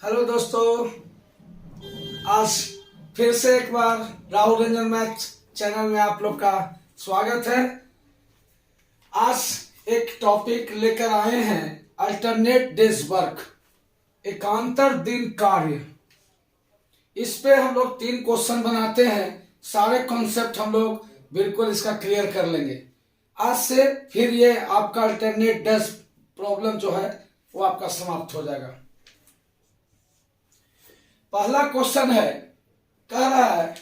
Hello दोस्तों, आज फिर से एक बार राहुल रंजन मैथ चैनल में आप लोग का स्वागत है। आज एक टॉपिक लेकर आए हैं, अल्टरनेट डेज वर्क, एकांतर दिन कार्य। इस पे हम लोग 3 क्वेश्चन बनाते हैं। सारे कॉन्सेप्ट हम लोग बिल्कुल इसका क्लियर कर लेंगे। आज से फिर ये आपका अल्टरनेट डेज प्रॉब्लम जो है वो आपका समाप्त हो जाएगा। पहला क्वेश्चन है, कह रहा है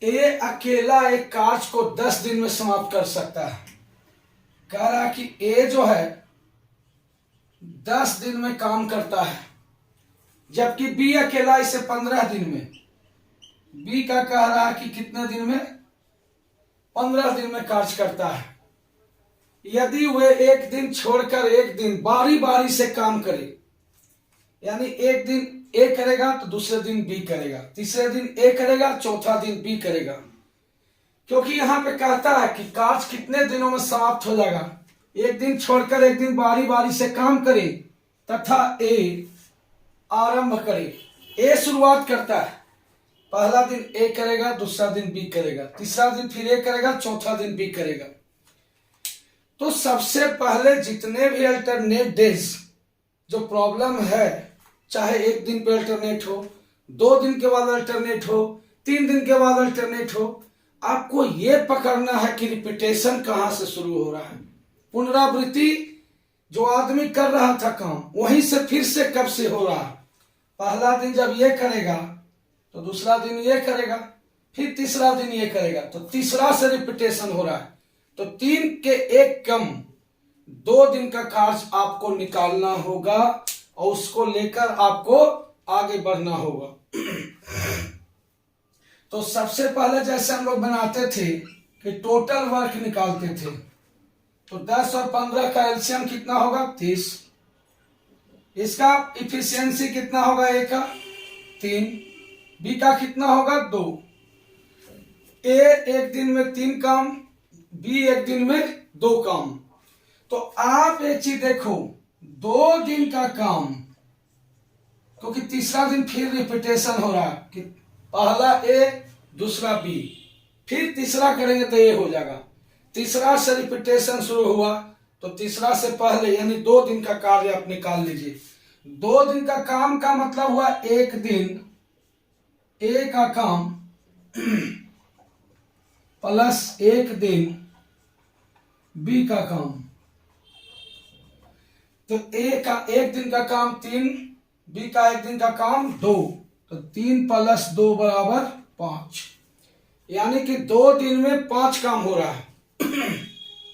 ए अकेला एक कार्य को 10 दिन में समाप्त कर सकता है। कह रहा है कि ए जो है 10 दिन में काम करता है, जबकि बी अकेला इसे 15 दिन में। बी का कह रहा है कि कितने दिन में? 15 दिन में कार्य करता है। यदि वे एक दिन छोड़कर एक दिन बारी बारी से काम करे, यानी एक दिन ए करेगा तो दूसरे दिन बी करेगा, तीसरे दिन ए करेगा, चौथा दिन बी करेगा। क्योंकि यहां पे कहता है कि कार्य कितने दिनों में समाप्त हो जाएगा, एक दिन छोड़कर एक दिन बारी बारी से काम करे तथा ए आरंभ करे। ए शुरुआत करता है, पहला दिन ए करेगा, दूसरा दिन बी करेगा, तीसरा दिन फिर ए करेगा, चौथा दिन बी करेगा। तो सबसे पहले जितने भी अल्टरनेट डेज जो प्रॉब्लम है, चाहे एक दिन पे अल्टरनेट हो, 2 दिन के बाद अल्टरनेट हो, 3 दिन के बाद अल्टरनेट हो, आपको यह पकड़ना है कि रिपीटेशन कहां से शुरू हो रहा है। पुनरावृत्ति जो आदमी कर रहा था काम, वहीं से फिर से कब से हो रहा है। पहला दिन जब ये करेगा तो दूसरा दिन ये करेगा, फिर तीसरा दिन ये करेगा, तो तीसरा से रिपीटेशन हो रहा है। तो 3 के 1 कम 2 दिन का कार्य आपको निकालना होगा और उसको लेकर आपको आगे बढ़ना होगा। तो सबसे पहले जैसे हम लोग बनाते थे कि टोटल वर्क निकालते थे, तो 10 और 15 का एलसीएम कितना होगा? 30। इसका इफिशियंसी कितना होगा? ए का 3, बी का कितना होगा? 2। ए एक दिन में 3 काम, बी एक दिन में 2 काम। तो आप एक चीज देखो, 2 दिन का काम, क्योंकि तीसरा दिन फिर रिपीटेशन हो रहा है कि पहला ए दूसरा बी, फिर तीसरा करेंगे तो ये हो जाएगा। तीसरा से रिपीटेशन शुरू हुआ तो तीसरा से पहले यानी 2 दिन का कार्य आप निकाल लीजिए। 2 दिन का काम का मतलब हुआ एक दिन ए का काम प्लस एक दिन बी का काम। तो ए का एक दिन का काम 3, बी का एक दिन का काम 2, तो 3 + 2 = 5, यानी कि 2 दिन में 5 काम हो रहा है।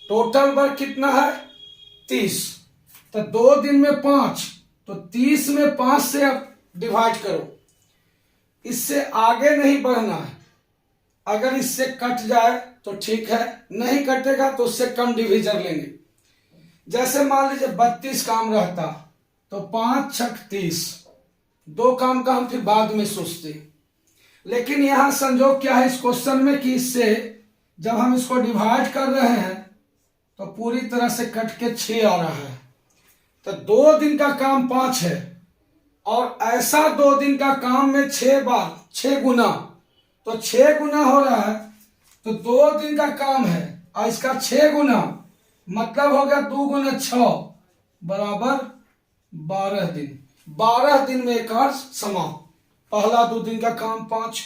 टोटल वर्क कितना है? 30। तो 2 दिन में 5, तो 30 में 5 से अब डिवाइड करो। इससे आगे नहीं बढ़ना है। अगर इससे कट जाए तो ठीक है, नहीं कटेगा तो उससे कम डिवीजन लेंगे। जैसे मान लीजिए 32 काम रहता तो 5 × 6 = 30। 2 काम का हम फिर बाद में सोचते, लेकिन यहां संजोग क्या है इस क्वेश्चन में कि इससे जब हम इसको डिवाइड कर रहे हैं तो पूरी तरह से कट के 6 आ रहा है। तो 2 दिन का काम 5 है, और ऐसा 2 दिन का काम में 6 बार 6 गुना, तो 6 गुना हो रहा है। तो 2 दिन का काम है और इसका 6 गुना, मतलब हो गया 2 × 6 = 12 दिन। 12 दिन में कार्य समाप्त। पहला 2 दिन का काम 5,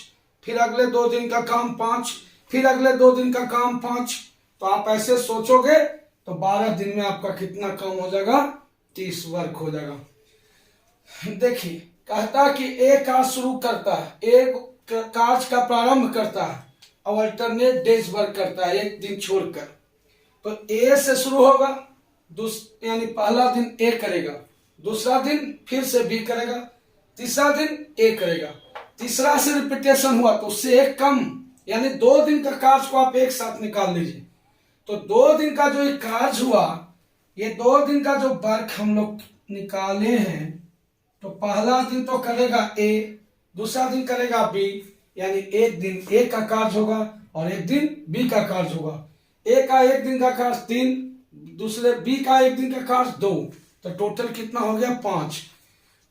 फिर अगले 2 दिन का काम 5, फिर अगले 2 दिन का काम 5। तो आप ऐसे सोचोगे तो 12 दिन में आपका कितना काम हो जाएगा? 30 वर्क हो जाएगा। देखिए, कहता कि ए कार्य शुरू करता है, एक कार्य का प्रारंभ करता है और अल्टरनेट डेज वर्क करता है एक दिन छोड़कर। तो ए से शुरू होगा, यानी पहला दिन ए करेगा, दूसरा दिन फिर से बी करेगा, तीसरा दिन ए करेगा, तीसरा से रिपीटेशन हुआ तो उससे एक कम, यानी 2 दिन का कार्य को आप एक साथ निकाल लीजिए। तो 2 दिन का जो कार्य हुआ, ये 2 दिन का जो वर्क हम लोग निकाले हैं, तो पहला दिन तो करेगा ए, दूसरा दिन करेगा बी, यानी एक दिन ए का कार्य होगा और एक दिन बी का कार्य होगा। ए का एक दिन का कार्य 3, दूसरे बी का एक दिन का कार्य 2, तो टोटल कितना हो गया? 5।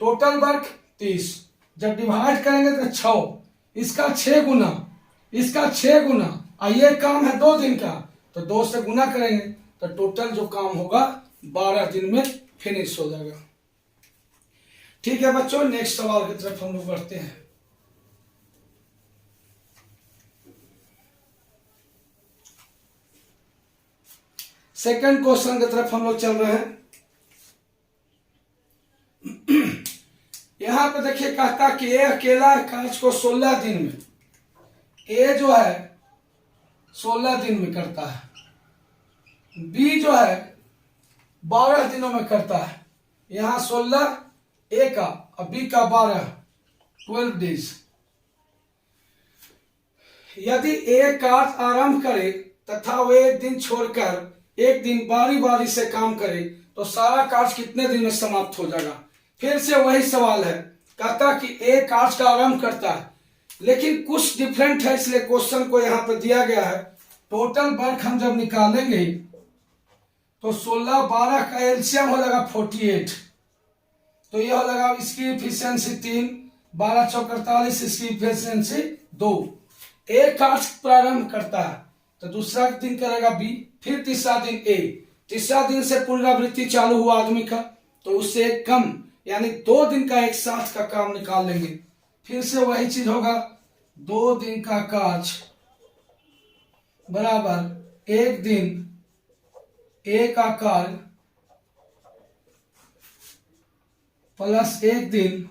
Total work 30। जब डिवाइड करेंगे तो 6, इसका 6 गुना, इसका 6 गुना, और ये काम है 2 दिन का तो 2 से गुना करेंगे तो टोटल जो काम होगा 12 दिन में फिनिश हो जाएगा। ठीक है बच्चों, नेक्स्ट सवाल की तरफ हम लोग बढ़ते हैं। सेकंड क्वेश्चन की तरफ हम लोग चल रहे हैं। यहां पे देखिए कहता कि ए अकेला कार्य को 16 दिन में, ए जो है 16 दिन में करता है, बी जो है 12 दिनों में करता है। यहां 16 ए का और बी का 12 डेज। यदि ए कार्य आरंभ करे तथा वो एक दिन छोड़कर एक दिन बारी बारी से काम करे तो सारा कार्य कितने दिन में समाप्त हो जाएगा। फिर से वही सवाल है, कहता कि ए कार्य का आरंभ करता है, लेकिन कुछ डिफरेंट है इसलिए क्वेश्चन को यहां पर दिया गया है। टोटल वर्क हम जब निकालेंगे तो 16 12 का एलसीएम हो जाएगा 48, तो यह हो जाएगा इसकी इफिशियंसी 3, 12 चौक 48, इसकी इफिशियंसी 2। ए कार्य प्रारंभ करता है तो दूसरा दिन करेगा बी, फिर तीसरा दिन ए, तीसरा दिन से पुनरावृत्ति चालू हुआ आदमी का तो उससे एक कम, यानी 2 दिन का एक साथ का काम निकाल लेंगे। फिर से वही चीज होगा, 2 दिन का कार्य बराबर 1 दिन ए का कार्य प्लस 1 दिन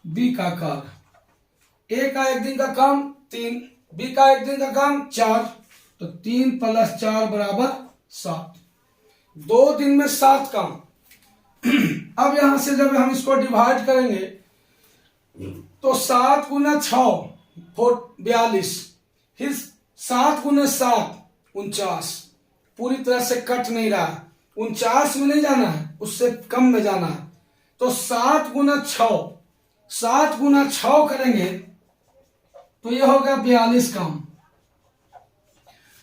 बी का कार्य। ए का 1 दिन का काम 3, बी का 1 दिन का काम 4, तो 3 + 4 बराबर 7। 2 दिन में 7 काम। अब यहां से जब हम इसको डिवाइड करेंगे तो 7 × 6 42, फिर 7 × 7 49, पूरी तरह से कट नहीं रहा, 49 में नहीं जाना है, उससे कम में जाना है। तो 7 × 6, 7 × 6 करेंगे तो यह होगा 42 काम,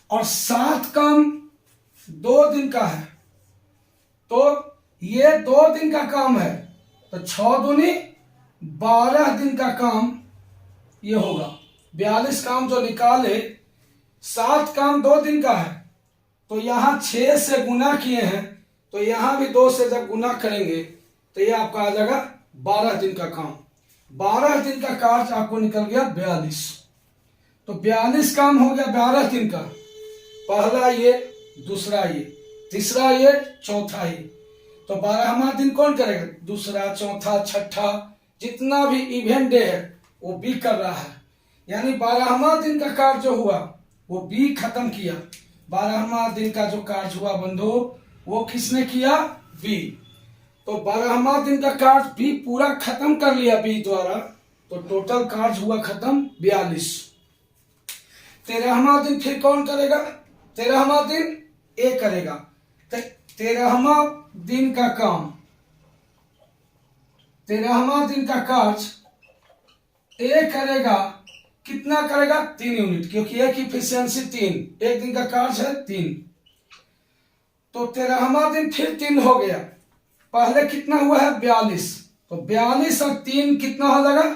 और 7 काम 2 दिन का है तो ये 2 दिन का काम है, तो 6 दूनी 12 दिन का काम ये होगा। 42 काम जो निकाले, 7 काम 2 दिन का है तो यहां 6 से गुना किए हैं तो यहां भी 2 से जब गुना करेंगे तो ये आपका आ जाएगा 12 दिन का काम। 12 दिन का कार्य आपको निकल गया 42, तो 42 काम हो गया 12 दिन का। पहला ये, दूसरा ये, तीसरा ये, चौथा ये, तो 12वां दिन कौन करेगा? दूसरा, चौथा, छठा, जितना भी इवेंट डे है वो बी कर रहा है, यानी 12वां दिन का कार्य जो हुआ वो बी खत्म किया। 12वां दिन का जो कार्य हुआ बंधु वो किसने किया? बी। तो 12वां दिन का कार्य बी पूरा खत्म कर लिया बी द्वारा, तो टोटल कार्य हुआ खत्म 42। 13वां दिन फिर कौन करेगा? 13वां दिन ए करेगा। 13वां दिन का काम, 13वां दिन का कार्य ए करेगा। कितना करेगा? 3 यूनिट, क्योंकि ए की इफिशियंसी 3, 1 दिन का कार्य है 3, तो 13वां दिन फिर 3 हो गया। पहले कितना हुआ है? 42, तो 42 और 3 कितना हो जाएगा?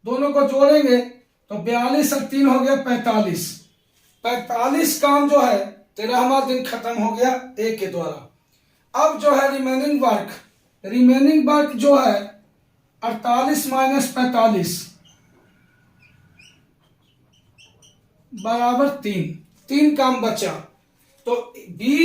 दोनों को जोड़ेंगे तो 42 और 3 हो गया 45। 45 काम जो है 13वां दिन खत्म हो गया ए के द्वारा। अब जो है रिमेनिंग वर्क जो है 48 - 45 बराबर 3 काम बचा। तो बी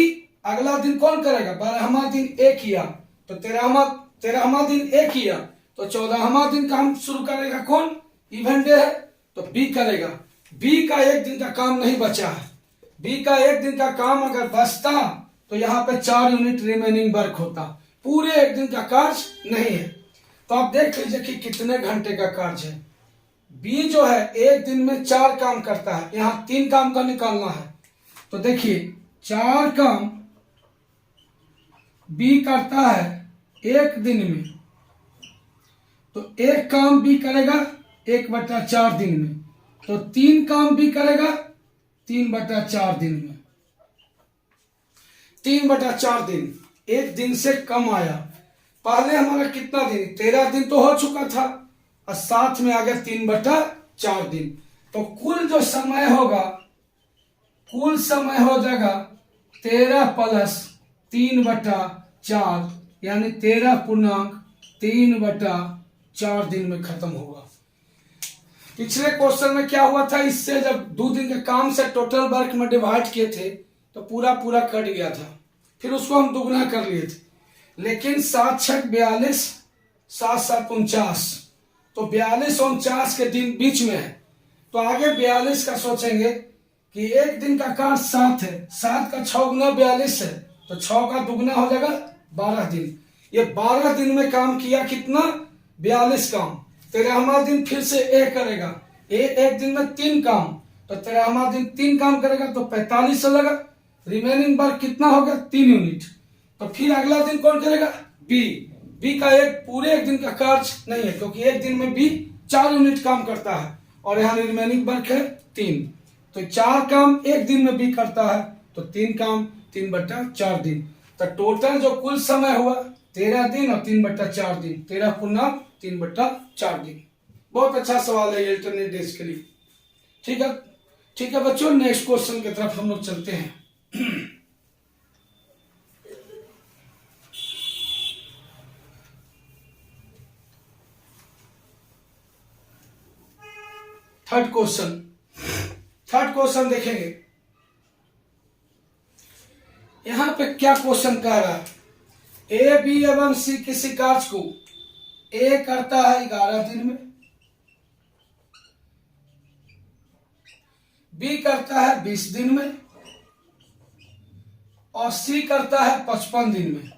अगला दिन कौन करेगा? 12वां दिन ए किया, तो 13वां दिन ए किया, तो 14वां दिन काम शुरू करेगा कौन? इवेंट डे है तो बी करेगा। बी का 1 दिन का काम नहीं बचा है। बी का 1 दिन का काम अगर बचता तो यहाँ पे 4 यूनिट रिमेनिंग वर्क होता, पूरे 1 दिन का कार्य नहीं है। तो आप देख लीजिए कि कितने घंटे का कार्य है। बी जो है 1 दिन में 4 काम करता है, यहाँ 3 काम का निकालना है। तो देखिए 4 काम बी करता है 1 दिन में, तो 1 काम बी करेगा 1/4 दिन में, तो 3 काम बी करेगा 3/4 दिन में। 3/4 दिन 1 दिन से कम आया, पहले हमारा कितना दिन, 13 दिन तो हो चुका था और साथ में आ गया 3/4 दिन। तो कुल जो समय होगा, कुल समय हो जाएगा 13 + 3/4 यानी 13.3/4 दिन में खत्म होगा। पिछले क्वेश्चन में क्या हुआ था, इससे जब 2 दिन के काम से टोटल वर्क में डिवाइड किए थे तो पूरा कट गया था, फिर उसको हम दुगना कर लिए थे। लेकिन 7 × 6 = 42, 7 × 7 = 49, तो 42 और 49 के दिन बीच में है। तो आगे 42 का सोचेंगे कि एक दिन का कार्य 7 है, 7 का 6 × 42 है, तो 6 का दुगना हो जाएगा 12 दिन। ये 12 दिन में काम किया कितना, 42 काम। 13वां दिन फिर से ए करेगा, एक दिन में 3 काम, तो 13वां दिन 3 काम करेगा तो 45 हो जाएगा। रिमेनिंग वर्क कितना हो गया, 3 यूनिट। तो फिर अगला दिन कौन करेगा, बी का पूरे एक दिन का कार्य नहीं है, क्योंकि एक दिन में बी 4 यूनिट काम करता है और यहाँ रिमेनिंग वर्क है 3। तो 4 काम एक दिन में बी करता है, तो 3 काम 3/4 दिन। तो टोटल जो कुल समय हुआ 13 दिन और 3/4 दिन, 13 × 3/4 दिन। बहुत अच्छा सवाल है अल्टरनेट डेज के लिए। ठीक है बच्चों, नेक्स्ट क्वेश्चन की तरफ हम लोग चलते हैं। थर्ड क्वेश्चन देखेंगे। यहां पे क्या क्वेश्चन कह रहा है, ए, बी एवं सी किसी कार्य को ए करता है 11 दिन में, बी करता है 20 दिन में और सी करता है 55 दिन में।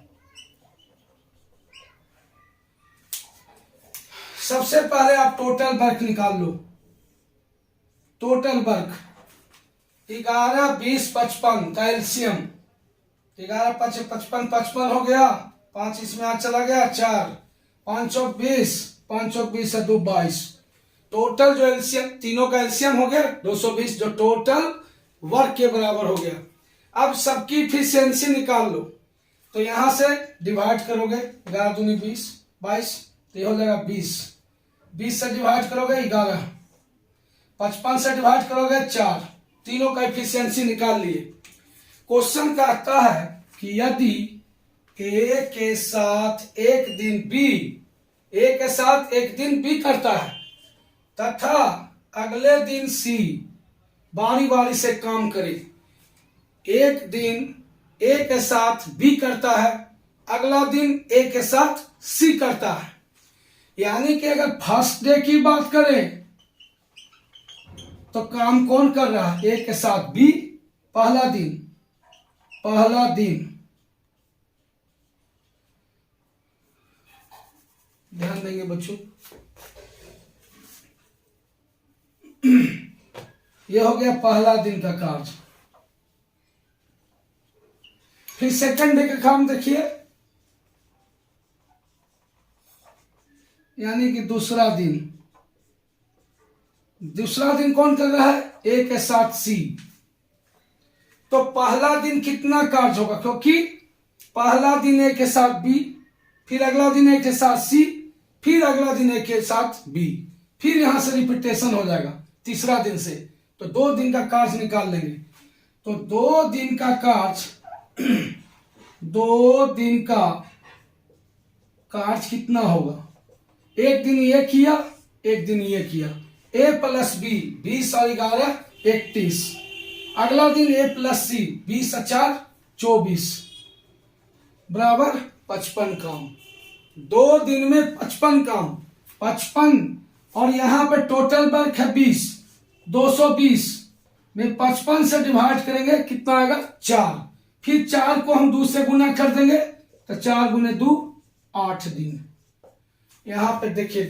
सबसे पहले आप टोटल वर्क निकाल लो। टोटल वर्क 11, 20, 55 का एलसीएम, 11 × 5 = 55, 55 हो गया, 5 इसमें आ चला गया, 4, 5 × 20, 5 × 20 = 2, 22। टोटल जो एलसीएम, तीनों का एलसीएम हो गया 220, जो टोटल वर्क के बराबर हो गया। अब सबकी इफिशियंसी निकाल लो। तो यहां से डिवाइड करोगे, 11 दूनी 20, 22, तो ये हो जाएगा 20, 20 से डिवाइड करोगे 11, 55 से डिवाइड करोगे 4, तीनों का इफिशियंसी निकाल लिए। क्वेश्चन कहता है कि यदि ए के साथ एक दिन बी करता है तथा अगले दिन सी बारी बारी से काम करे, एक दिन ए के साथ बी करता है, अगला दिन ए के साथ सी करता है। यानी कि अगर फर्स्ट डे की बात करें तो काम कौन कर रहा है, ए के साथ बी, पहला दिन। ध्यान देंगे बच्चों, यह हो गया पहला दिन का कार्य। फिर सेकंड डे का काम देखिए, यानी कि दूसरा दिन कौन कर रहा है, ए के साथ सी। तो पहला दिन कितना कार्य होगा, क्योंकि पहला दिन ए के साथ बी, फिर अगला दिन ए के साथ सी, फिर अगला दिन ए के साथ बी, फिर यहां से रिपीटेशन हो जाएगा तीसरा दिन से। तो 2 दिन का कार्य निकाल लेंगे। तो 2 दिन का कार्य कितना होगा, एक दिन ये किया, एक दिन ये किया, ए + बी 20 और 11 31, अगला दिन ए + सी 20 और 4 24 बराबर 55 काम। 2 दिन में 55 काम, 55 और यहां पे टोटल वर्क है 20, 220 में 55 से डिवाइड करेंगे, कितना आएगा 4। फिर 4 को हम 2 से गुना कर देंगे, तो 4 × 2 = 8 दिन। यहां पे देखिए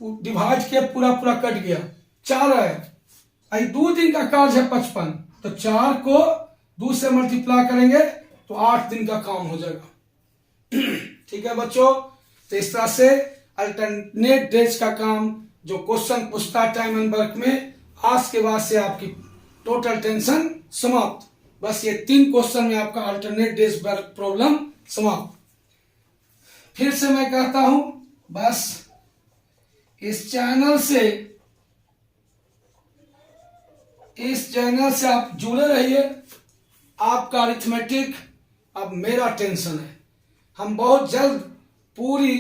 डिवाइड किया, पूरा कट गया, 4 है। 2 दिन का कार्य है 55, तो 4 को 2 से मल्टीप्लाई करेंगे तो 8 दिन का काम हो जाएगा। ठीक है बच्चों, तो इस तरह से अल्टरनेट डेज का काम जो क्वेश्चन पूछता है टाइम एंड वर्क में, आज के बाद से आपकी टोटल टेंशन समाप्त। बस ये 3 क्वेश्चन में आपका अल्टरनेट डेज वर्क प्रॉब्लम समाप्त। फिर से मैं कहता हूं, बस इस चैनल से आप जुड़े रहिए। आपका अरिथमेटिक अब मेरा टेंशन है। हम बहुत जल्द पूरी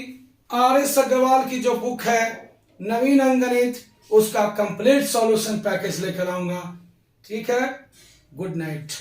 RS अग्रवाल की जो बुक है नवीन अंकगणित, उसका कंप्लीट सॉल्यूशन पैकेज लेकर आऊंगा। ठीक है, गुड नाइट।